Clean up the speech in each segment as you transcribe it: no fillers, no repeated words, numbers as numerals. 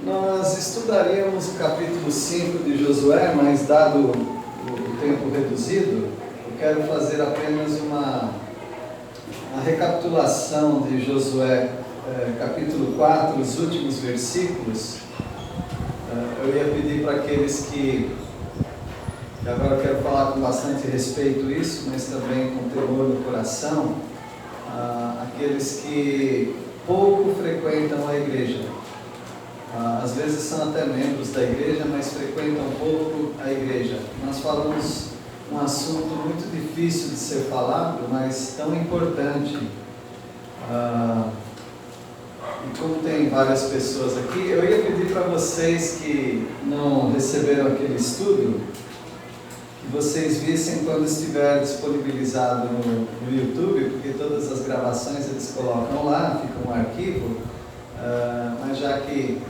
Nós estudaríamos o capítulo 5 de Josué, mas dado o tempo reduzido, eu quero fazer apenas uma recapitulação de Josué, capítulo 4, os últimos versículos. Eu ia pedir para aqueles que agora eu quero falar com bastante respeito isso, mas também com temor no coração, aqueles que pouco frequentam a igreja. Às vezes são até membros da igreja, mas frequentam pouco a igreja. Nós falamos um assunto muito difícil de ser falado, mas tão importante. E como tem várias pessoas aqui, eu ia pedir para vocês que não receberam aquele estudo, que vocês vissem quando estiver disponibilizado no YouTube, porque todas as gravações eles colocam lá, fica um arquivo, mas já que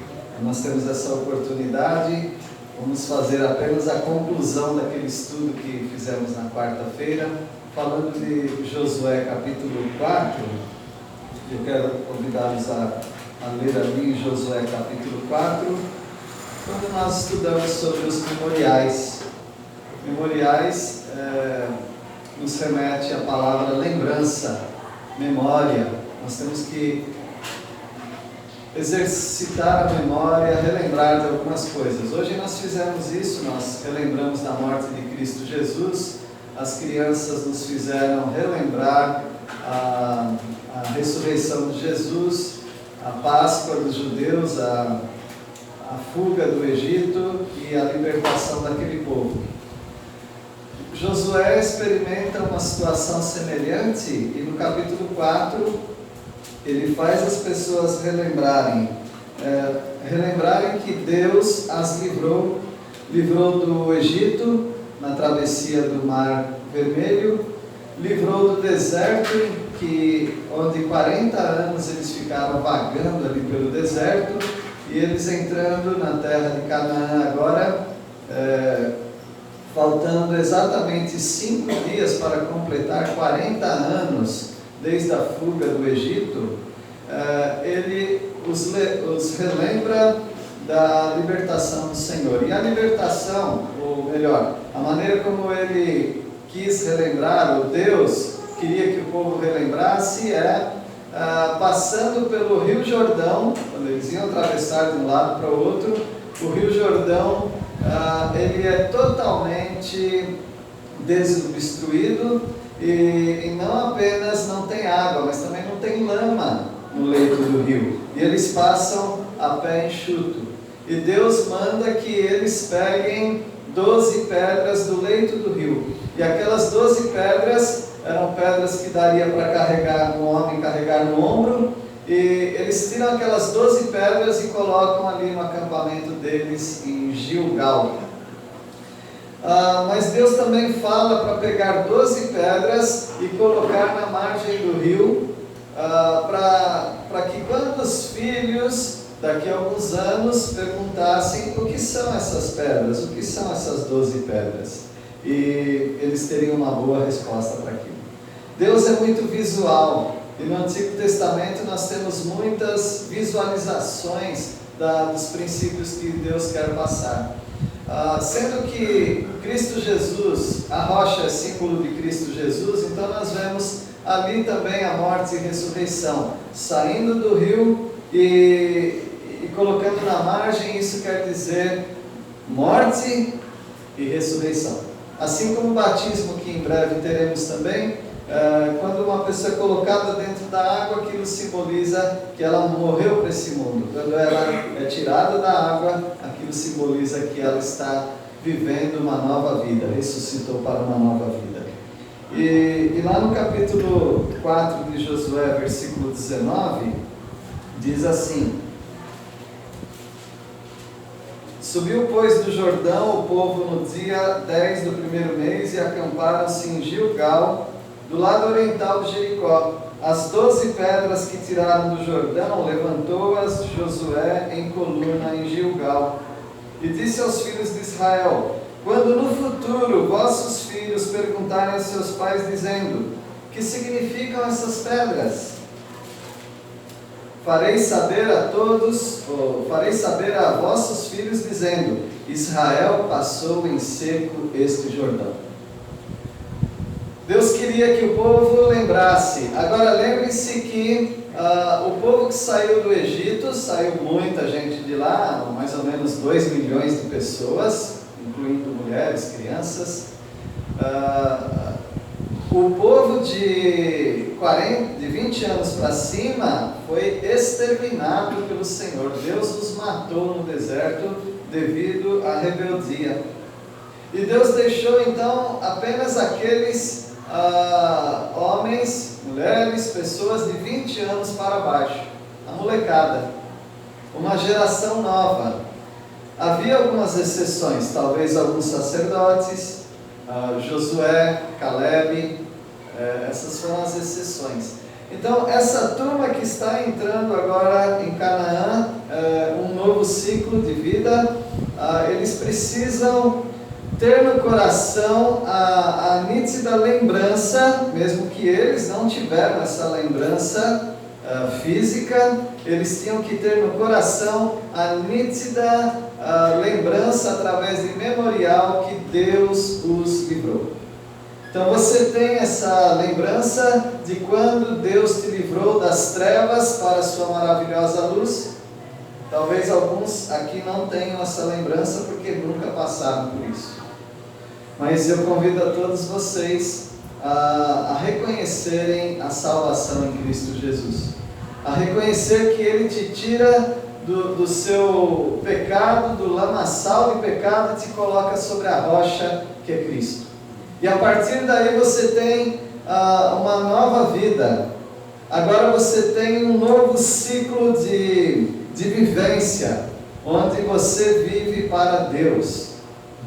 nós temos essa oportunidade, vamos fazer apenas a conclusão daquele estudo que fizemos na quarta-feira, falando de Josué capítulo 4. Eu quero convidá-los a ler ali Josué capítulo 4, quando nós estudamos sobre os memoriais. Memoriais nos remete à palavra lembrança, memória. Nós temos que exercitar a memória, relembrar de algumas coisas. Hoje nós fizemos isso, nós relembramos da morte de Cristo Jesus. As crianças nos fizeram relembrar a ressurreição de Jesus, a Páscoa dos judeus, a fuga do Egito e a libertação daquele povo. Josué experimenta uma situação semelhante e no capítulo 4 ele faz as pessoas relembrarem que Deus as livrou do Egito na travessia do Mar Vermelho, livrou do deserto, onde 40 anos eles ficaram vagando ali pelo deserto, e eles entrando na terra de Canaã agora, faltando exatamente 5 dias para completar 40 anos desde a fuga do Egito, ele os relembra da libertação do Senhor. E a libertação, ou melhor, a maneira como ele quis relembrar, ou Deus queria que o povo relembrasse, passando pelo Rio Jordão. Quando eles iam atravessar de um lado para o outro, o Rio Jordão, ele é totalmente desobstruído, e não apenas não tem água, mas também não tem lama no leito do rio, e eles passam a pé enxuto, e Deus manda que eles peguem 12 pedras do leito do rio, e aquelas 12 pedras eram pedras que daria para carregar um homem, carregar no ombro, e eles tiram aquelas 12 pedras e colocam ali no acampamento deles em Gilgal. Mas Deus também fala para pegar 12 pedras e colocar na margem do rio, para que quando os filhos, daqui a alguns anos, perguntassem o que são essas pedras, o que são essas 12 pedras, e eles teriam uma boa resposta para aquilo. Deus é muito visual, e no Antigo Testamento nós temos muitas visualizações dos princípios que Deus quer passar. Sendo que Cristo Jesus, a rocha é símbolo de Cristo Jesus, então nós vemos ali também a morte e ressurreição, saindo do rio e colocando na margem. Isso quer dizer morte e ressurreição. Assim como o batismo, que em breve teremos também, quando uma pessoa é colocada dentro da água, aquilo simboliza que ela morreu para esse mundo. Quando ela é tirada da água, aquilo simboliza que ela está vivendo uma nova vida, ressuscitou para uma nova vida. E lá no capítulo 4 de Josué, versículo 19, diz assim: Subiu, pois, do Jordão o povo no dia 10 do primeiro mês, e acamparam-se em Gilgal, do lado oriental de Jericó. As 12 pedras que tiraram do Jordão, levantou-as Josué em coluna em Gilgal. E disse aos filhos de Israel: Quando no futuro vossos filhos perguntarem aos seus pais, dizendo: Que significam essas pedras? farei saber a vossos filhos, dizendo: Israel passou em seco este Jordão. Deus queria que o povo lembrasse. Agora lembre-se que o povo que saiu do Egito, saiu muita gente de lá, mais ou menos 2 milhões de pessoas, incluindo mulheres, crianças. O povo de 20 anos para cima foi exterminado pelo Senhor. Deus os matou no deserto devido à rebeldia. E Deus deixou então apenas aqueles homens, mulheres, pessoas de 20 anos para baixo, a molecada, uma geração nova. Havia algumas exceções, talvez alguns sacerdotes, Josué, Caleb, essas foram as exceções. Então essa turma que está entrando agora em Canaã, um novo ciclo de vida, eles precisam ter no coração a nítida lembrança, mesmo que eles não tiveram essa lembrança física, eles tinham que ter no coração a nítida lembrança através de memorial que Deus os livrou. Então você tem essa lembrança de quando Deus te livrou das trevas para a sua maravilhosa luz? Talvez alguns aqui não tenham essa lembrança porque nunca passaram por isso. Mas eu convido a todos vocês a reconhecerem a salvação em Cristo Jesus. A reconhecer que Ele te tira do seu pecado, do lamaçal de pecado, e te coloca sobre a rocha que é Cristo. E a partir daí você tem uma nova vida. Agora você tem um novo ciclo de vivência, onde você vive para Deus.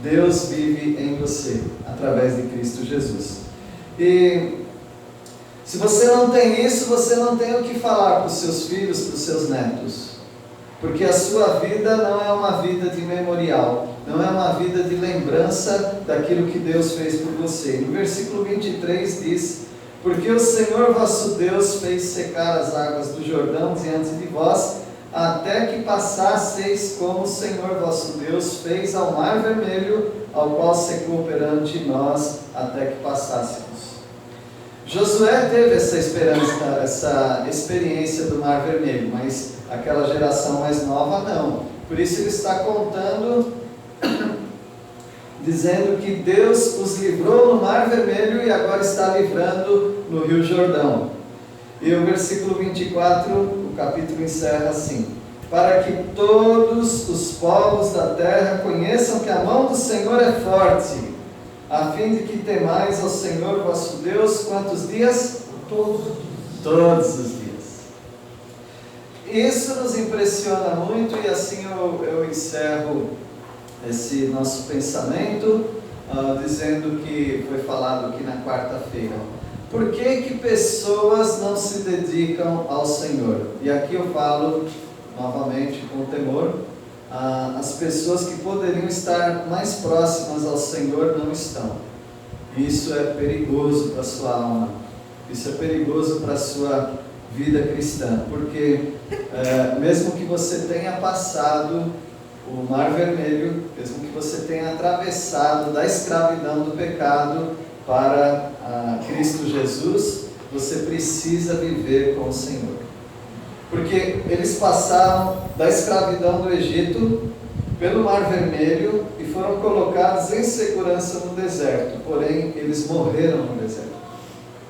Deus vive em você, através de Cristo Jesus. E se você não tem isso, você não tem o que falar para os seus filhos, para os seus netos. Porque a sua vida não é uma vida de memorial, não é uma vida de lembrança daquilo que Deus fez por você. No versículo 23 diz: Porque o Senhor vosso Deus fez secar as águas do Jordão diante de vós, até que passasseis, como o Senhor vosso Deus fez ao Mar Vermelho, ao qual secou perante nós, até que passássemos. Josué teve essa experiência do Mar Vermelho, mas aquela geração mais nova não. Por isso ele está contando, dizendo que Deus os livrou no Mar Vermelho e agora está livrando no Rio Jordão. E o versículo 24, o capítulo encerra assim: Para que todos os povos da terra conheçam que a mão do Senhor é forte, a fim de que temais ao Senhor vosso Deus, quantos dias? Todos os dias. Isso nos impressiona muito, e assim eu encerro esse nosso pensamento, dizendo que foi falado aqui na quarta-feira. Por que pessoas não se dedicam ao Senhor? E aqui eu falo novamente com temor. As pessoas que poderiam estar mais próximas ao Senhor não estão. Isso é perigoso para a sua alma. Isso é perigoso para a sua vida cristã. Porque mesmo que você tenha passado o Mar Vermelho, mesmo que você tenha atravessado da escravidão do pecado para Cristo Jesus, você precisa viver com o Senhor. Porque eles passaram da escravidão do Egito pelo Mar Vermelho e foram colocados em segurança no deserto, porém eles morreram no deserto.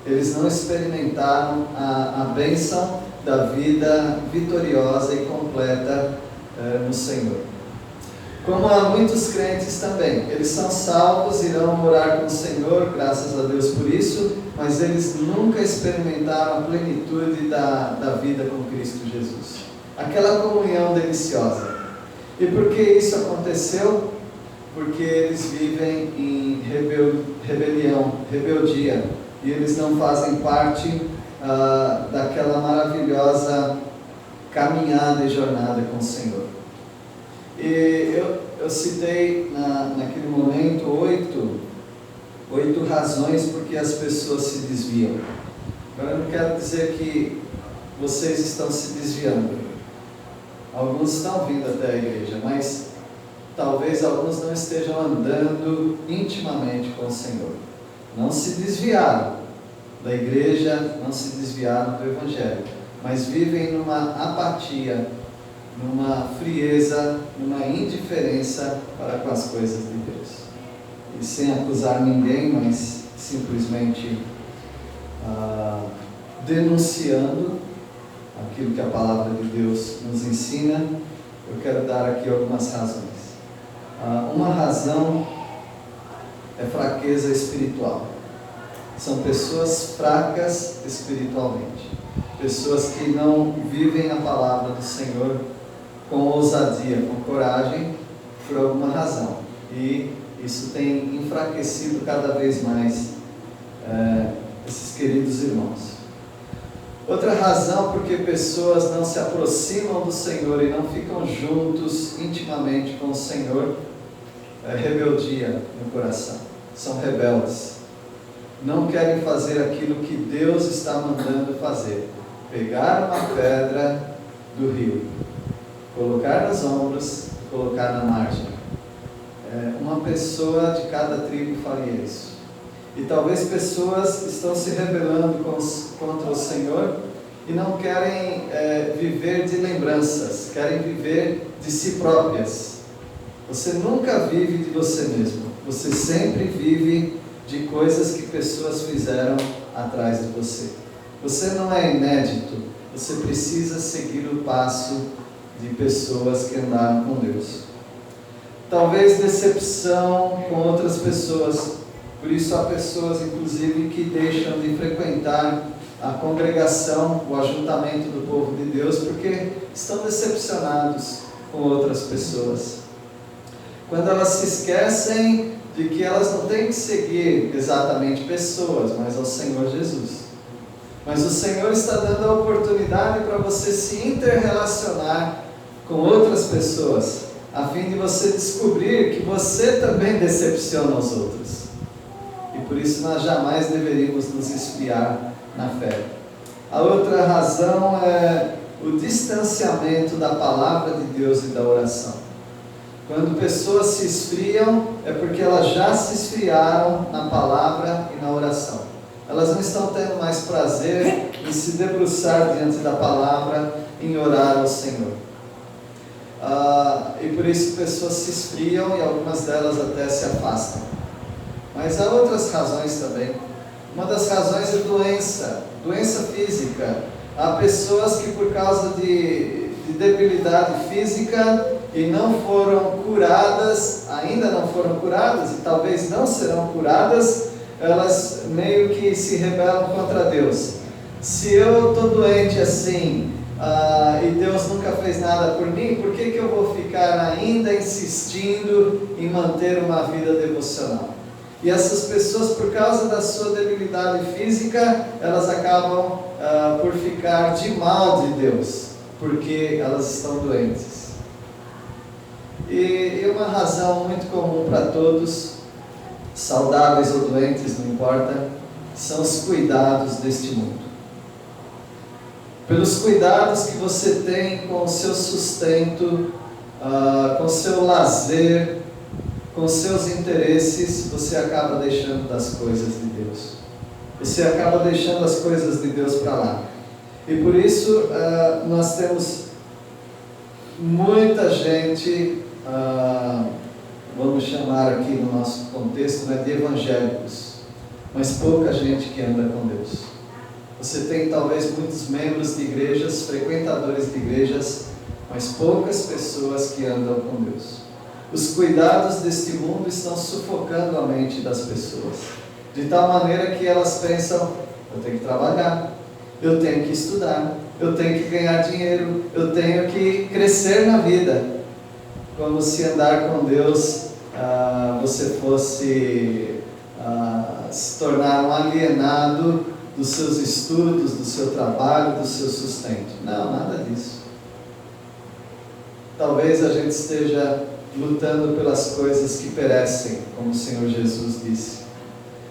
Eles não experimentaram a bênção da vida vitoriosa e completa no Senhor. Como há muitos crentes também, eles são salvos, irão morar com o Senhor, graças a Deus por isso, mas eles nunca experimentaram a plenitude da vida com Cristo Jesus. Aquela comunhão deliciosa. E por que isso aconteceu? Porque eles vivem em rebeldia, e eles não fazem parte daquela maravilhosa caminhada e jornada com o Senhor. E eu citei naquele momento oito razões por que as pessoas se desviam. Agora eu não quero dizer que vocês estão se desviando. Alguns estão vindo até a igreja, mas talvez alguns não estejam andando intimamente com o Senhor. Não se desviaram da igreja, não se desviaram do Evangelho, mas vivem numa apatia, numa frieza, numa indiferença para com as coisas de Deus. E sem acusar ninguém, mas simplesmente denunciando aquilo que a palavra de Deus nos ensina, eu quero dar aqui algumas razões. Uma razão é fraqueza espiritual. São pessoas fracas espiritualmente, pessoas que não vivem a palavra do Senhor com ousadia, com coragem, por alguma razão, e isso tem enfraquecido cada vez mais esses queridos irmãos. Outra razão porque pessoas não se aproximam do Senhor e não ficam juntos intimamente com o Senhor é rebeldia no coração. São rebeldes. Não querem fazer aquilo que Deus está mandando fazer. Pegar uma pedra do rio, colocar nos ombros, colocar na margem. Uma pessoa de cada tribo faria isso. E talvez pessoas estão se rebelando contra o Senhor e não querem viver de lembranças, querem viver de si próprias. Você nunca vive de você mesmo, você sempre vive de coisas que pessoas fizeram atrás de você. Você não é inédito, você precisa seguir o passo de pessoas que andaram com Deus. Talvez decepção com outras pessoas. Por isso há pessoas, inclusive, que deixam de frequentar a congregação, o ajuntamento do povo de Deus, porque estão decepcionados com outras pessoas. Quando elas se esquecem de que elas não têm que seguir exatamente pessoas, mas ao Senhor Jesus. Mas o Senhor está dando a oportunidade para você se interrelacionar com outras pessoas, a fim de você descobrir que você também decepciona os outros. E por isso nós jamais deveríamos nos esfriar na fé. A outra razão é o distanciamento da palavra de Deus e da oração. Quando pessoas se esfriam, é porque elas já se esfriaram na palavra e na oração. Elas não estão tendo mais prazer em se debruçar diante da palavra, em orar ao Senhor. E por isso pessoas se esfriam e algumas delas até se afastam. Mas há outras razões também. Uma das razões é doença física. Há pessoas que por causa de debilidade física e não foram curadas, ainda não foram curadas e talvez não serão curadas, elas meio que se rebelam contra Deus. Se eu estou doente assim, e Deus nunca fez nada por mim, por que eu vou ficar ainda insistindo em manter uma vida devocional? E essas pessoas, por causa da sua debilidade física, elas acabam por ficar de mal de Deus, porque elas estão doentes. E uma razão muito comum para todos, saudáveis ou doentes, não importa, são os cuidados deste mundo. Pelos cuidados que você tem com o seu sustento, com o seu lazer, com os seus interesses, você acaba deixando das coisas de Deus. Você acaba deixando as coisas de Deus para lá. E por isso nós temos muita gente, vamos chamar aqui no nosso contexto, de evangélicos, mas pouca gente que anda com Deus. Você tem talvez muitos membros de igrejas, frequentadores de igrejas, mas poucas pessoas que andam com Deus. Os cuidados deste mundo estão sufocando a mente das pessoas, de tal maneira que elas pensam: eu tenho que trabalhar, eu tenho que estudar, eu tenho que ganhar dinheiro, eu tenho que crescer na vida. Como se andar com Deus você fosse se tornar um alienado dos seus estudos, do seu trabalho, do seu sustento. Não, nada disso. Talvez a gente esteja lutando pelas coisas que perecem, como o Senhor Jesus disse.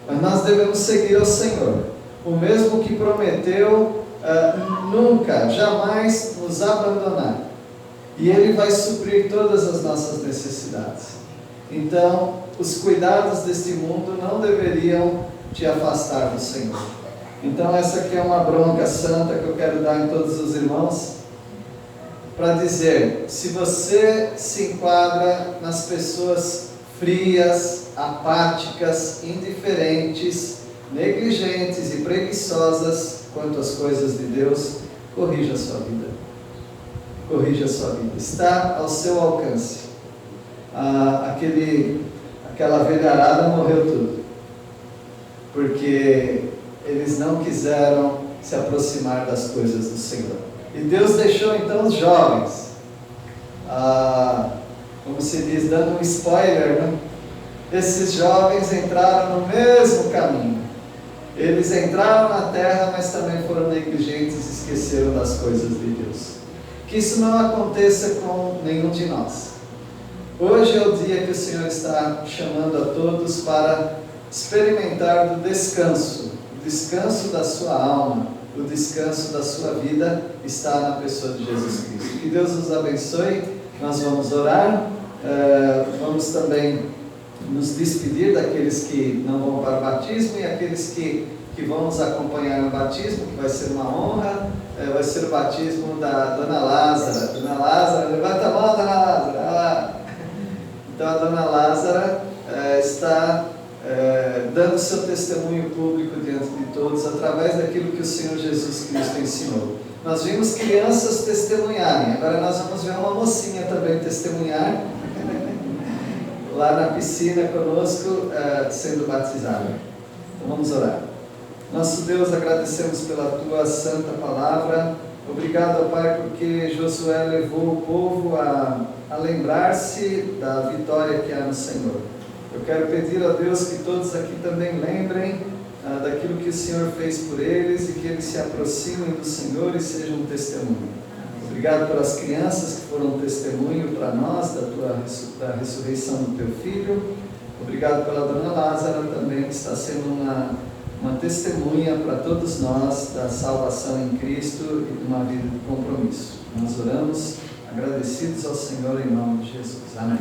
Mas nós devemos seguir ao Senhor. O mesmo que prometeu nunca, jamais nos abandonar. E Ele vai suprir todas as nossas necessidades. Então, os cuidados deste mundo não deveriam te afastar do Senhor. Então, essa aqui é uma bronca santa que eu quero dar em todos os irmãos, para dizer, se você se enquadra nas pessoas frias, apáticas, indiferentes, negligentes e preguiçosas quanto às coisas de Deus, corrija a sua vida. Corrija a sua vida. Está ao seu alcance. Aquela velharada morreu tudo. Porque eles não quiseram se aproximar das coisas do Senhor. E Deus deixou então os jovens, como se diz, dando um spoiler, né? Esses jovens entraram no mesmo caminho. Eles entraram na terra, mas também foram negligentes e esqueceram das coisas de Deus. Que isso não aconteça com nenhum de nós. Hoje é o dia que o Senhor está chamando a todos para experimentar do descanso. O descanso da sua alma, o descanso da sua vida está na pessoa de Jesus Cristo. Que Deus nos abençoe. Nós vamos orar. Vamos também nos despedir daqueles que não vão para o batismo e aqueles que vão nos acompanhar no batismo, que vai ser uma honra. Vai ser o batismo da Dona Lázara. Dona Lázara, levanta a mão, Dona Lázara. Então a Dona Lázara está dando seu testemunho público diante de todos, através daquilo que o Senhor Jesus Cristo ensinou. Nós vimos crianças testemunharem, agora nós vamos ver uma mocinha também testemunhar, lá na piscina conosco, sendo batizada. Então vamos orar. Nosso Deus, agradecemos pela Tua santa palavra. Obrigado, Pai, porque Josué levou o povo a lembrar-se da vitória que há no Senhor. Eu quero pedir a Deus que todos aqui também lembrem daquilo que o Senhor fez por eles e que eles se aproximem do Senhor e sejam um testemunho. Obrigado pelas crianças que foram testemunho para nós da ressurreição do Teu Filho. Obrigado pela Dona Lázara também, que está sendo uma testemunha para todos nós da salvação em Cristo e de uma vida de compromisso. Nós oramos agradecidos ao Senhor em nome de Jesus. Amém.